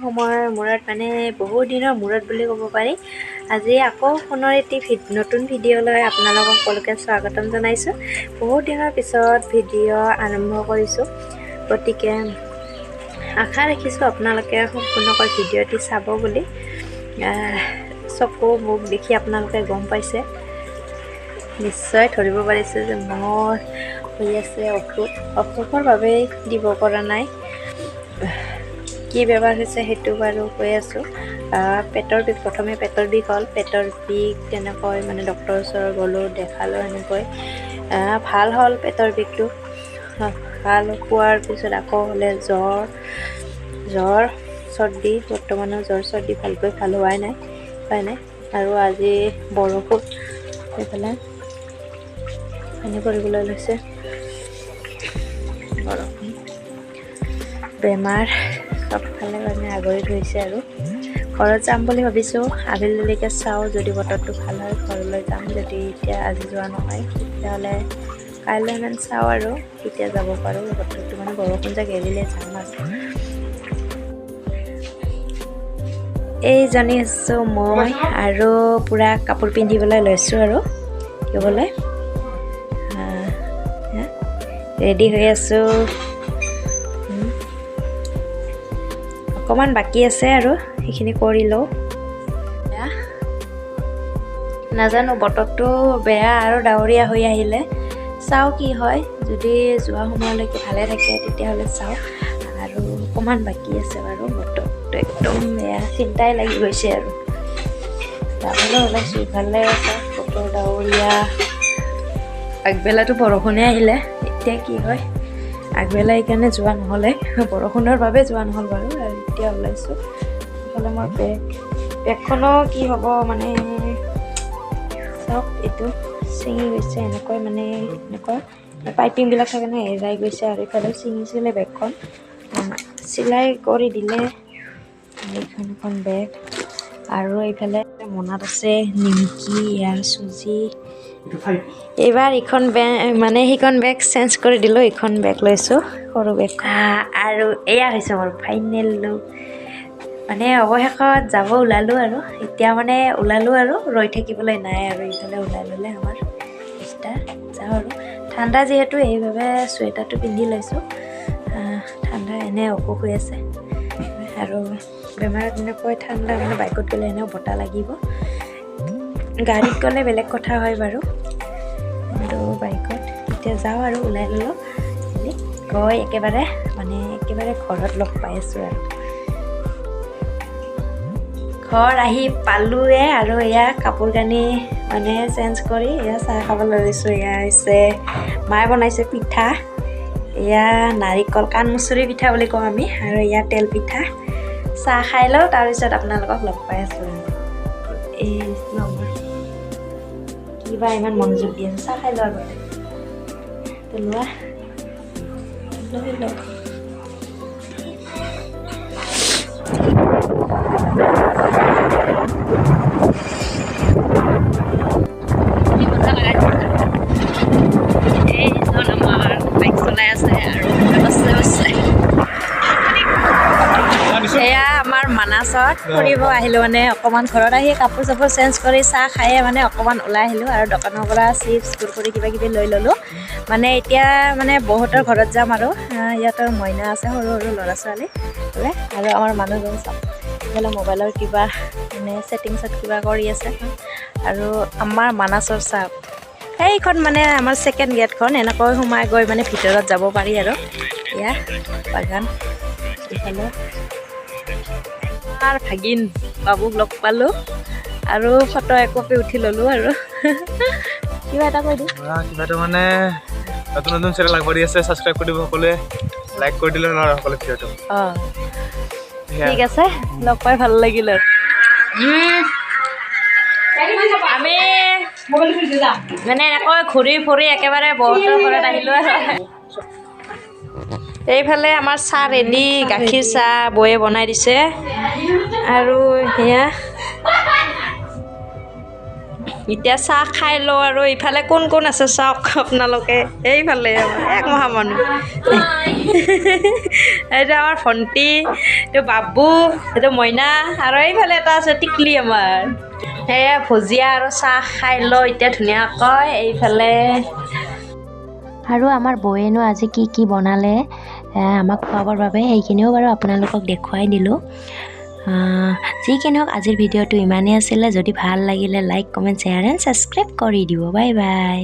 সময়ৰ মূৰত মানে বহুত দিনৰ মূৰত বুলি ক'ব পাৰি আজি আকৌ পুনৰ এটি নতুন ভিডিঅ'লৈ আপোনালোকক সকলোকে স্বাগতম জনাইছোঁ। বহুত দিনৰ পিছত ভিডিঅ' আৰম্ভ কৰিছোঁ, গতিকে আশা ৰাখিছোঁ আপোনালোকে সম্পূৰ্ণকৈ ভিডিঅ'টি চাব বুলি। চকু মুখ দেখি আপোনালোকে গম পাইছে, নিশ্চয় ধৰিব পাৰিছে যে মোৰ হৈ আছে অসুখৰ বাবেই দিব পৰা নাই। কি বেমাৰ হৈছে সেইটো বাৰু কৈ আছোঁ। পেটৰ বিষ, প্ৰথমে পেটৰ বিষ হ'ল, পেটৰ বিষ তেনেকৈ মানে ডক্টৰৰ ওচৰত গ'লোঁ, দেখালোঁ, এনেকৈ ভাল হ'ল পেটৰ বিষটো। ভাল হোৱাৰ পিছত আকৌ হ'লে জ্বৰ চৰ্দি, বৰ্তমানৰ জ্বৰ চৰ্দি ভালকৈ ভাল হোৱাই নাই আৰু আজি বৰষুণ সেইফালে পানী কৰিবলৈ লৈছে। বৰষুণ বেমাৰ চবফালে মানে আগুৰি ধৰিছে আৰু ঘৰত যাম বুলি ভাবিছোঁ। আবেলিলৈকে চাওঁ, যদি বতৰটো ভাল হয় ঘৰলৈ যাম, যদি এতিয়া আজি যোৱা নহয় তেতিয়াহ'লে কাইলৈ ইমান চাওঁ আৰু কেতিয়া যাব পাৰোঁ। বতৰটো মানে বৰষুণ যাক এৰিলে যাম আৰু। এইজনী আছোঁ মই আৰু পূৰা কাপোৰ পিন্ধিবলৈ লৈছোঁ আৰু শিকিবলৈ ৰেডি হৈ আছোঁ। অকণমান বাকী আছে আৰু সেইখিনি কৰি লওঁ। নাজানো, বতৰটো বেয়া আৰু ডাৱৰীয়া হৈ আহিলে চাওঁ কি হয়। যদি যোৱা সময়লৈকে ভালে থাকে তেতিয়াহ'লে চাওঁ, আৰু অকণমান বাকী আছে বাৰু। বতৰটো একদম বেয়া, চিন্তাই লাগি গৈছে আৰু যাবলৈ ওলাইছোঁ। ইফালে বতৰ ডাৱৰীয়া, আগবেলাটো বৰষুণে আহিলে, এতিয়া কি হয়। আগবেলা সেইকাৰণে যোৱা নহ'লে, বৰষুণৰ বাবে যোৱা নহ'ল বাৰু। আৰু এতিয়া ওলাইছোঁ। এইফালে মোৰ বেগখনো কি হ'ব মানে চাওক, এইটো ছিঙি গৈছে এনেকৈ, মানে এনেকুৱা পাইপিংবিলাক থাকে নহয়, এৰাই গৈছে। আৰু এইফালে ছিঙিছিলে বেগখন, চিলাই কৰি দিলে এইখন বেগ। আৰু এইফালে মনাত আছে নিমকি, ইয়াৰ চুজি। এইবাৰ ইখন বেগ মানে সেইখন বেগ চেঞ্জ কৰি দিলোঁ, এইখন বেগ লৈছোঁ, সৰু বেগ। আৰু এয়া হৈছে মোৰ ফাইনেল লুক। মানে অৱশেষত যাব ওলালোঁ আৰু এতিয়া মানে ওলালোঁ আৰু ৰৈ থাকিবলৈ নাই আৰু এইফালে ওলাই ল'লে আমাৰ ইষ্টাৰ যাওঁ আৰু। ঠাণ্ডা যিহেতু সেইবাবে চুৱেটাৰটো পিন্ধি লৈছোঁ। ঠাণ্ডা এনে অসুখ হৈ আছে আৰু বেমাৰত এনেকৈ ঠাণ্ডা মানে বাইকত গ'লে এনেও বতাহ লাগিব। গাড়ীত গ'লে বেলেগ কথা হয় বাৰু, কিন্তু বাইকত এতিয়া যাওঁ আৰু ওলাই ল'লোঁ। গৈ একেবাৰে ঘৰত লগ পাই আছোঁ আৰু। ঘৰ আহি পালোঁৱে আৰু এয়া কাপোৰ কানি মানে চেঞ্জ কৰি এয়া চাহ খাবলৈ লৈছোঁ। এয়া হৈছে মায়ে বনাইছে পিঠা, এয়া নাৰিকল কাণমুচৰি পিঠা বুলি কওঁ আমি, আৰু এয়া তেল পিঠা। চাহ খাই লওঁ, তাৰপিছত আপোনালোকক লগ পাই আছোঁ আৰু। এই কিবা ইমান মনোযোগ দি আছে, চাহ খাই লোৱা আগতে লোৱা লৈ লওঁ। এয়া আমাৰ মানাছত ফুৰিব আহিলোঁ, মানে অকণমান ঘৰত আহি কাপোৰ চাপোৰ চেঞ্জ কৰি চাহ খায়ে মানে অকণমান ওলাই আহিলোঁ আৰু দোকানৰ পৰা চিপছ কুৰকুৰি কিবা কিবি লৈ ল'লোঁ। মানে এতিয়া মানে বহুতৰ ঘৰত যাম আৰু ইয়াতৰ মইনা আছে, সৰু সৰু ল'ৰা ছোৱালী বোলে, আৰু আমাৰ মানুহজন চাম এইফালে মোবাইলৰ কিবা মানে ছেটিংছত কিবা কৰি আছে। আৰু আমাৰ মানাছৰ চাওক, সেইখন মানে আমাৰ ছেকেণ্ড গেটখন, এনেকৈ সোমাই গৈ মানে ভিতৰত যাব পাৰি আৰু। এয়া বাগান, এইফালে আমাৰ ভাগিন বাবুক লগ পালোঁ আৰু ফটো একপি উঠি ল'লোঁ আৰু কিবা এটা কৈ দিওঁ। কিবা এটা মানে নতুন নতুন চেনেল আগবাঢ়ি আছে, ছাবস্ক্ৰাইব কৰি দিব সকলোৱে, লাইক কৰি দিলে নহয় সকলোৱে ভিডিঅ'টো। ঠিক আছে, লগ পাই ভাল লাগিল আৰু। আমি মানে এনেকৈ ঘূৰি ফুৰি একেবাৰে বহুতৰ ঘৰত আহিলোঁ আৰু। এইফালে আমাৰ চাহ ৰেডি, গাখীৰ চাহ বৌয়ে বনাই দিছে আৰু সেয়া এতিয়া চাহ খাই লওঁ আৰু ইফালে কোন কোন আছে চাওক আপোনালোকে এইফালে এক মহা মানুহ এইটো আমাৰ ভণ্টি এইটো বাবু এইটো মইনা আৰু এইফালে এটা আছে টিকলি আমাৰ সেয়া ভুজিয়া আৰু চাহ খাই লওঁ এতিয়া ধুনীয়াকৈ এইফালে আৰু আমাৰ বৌয়েনো আজি কি কি বনালে আমাক খুৱাবৰ বাবে সেইখিনিও বাৰু আপোনালোকক দেখুৱাই দিলোঁ যি কি নহওক আজিৰ ভিডিঅ'টো ইমানেই আছিলে যদি ভাল লাগিলে like comment share and subscribe কৰি দিব বাই বাই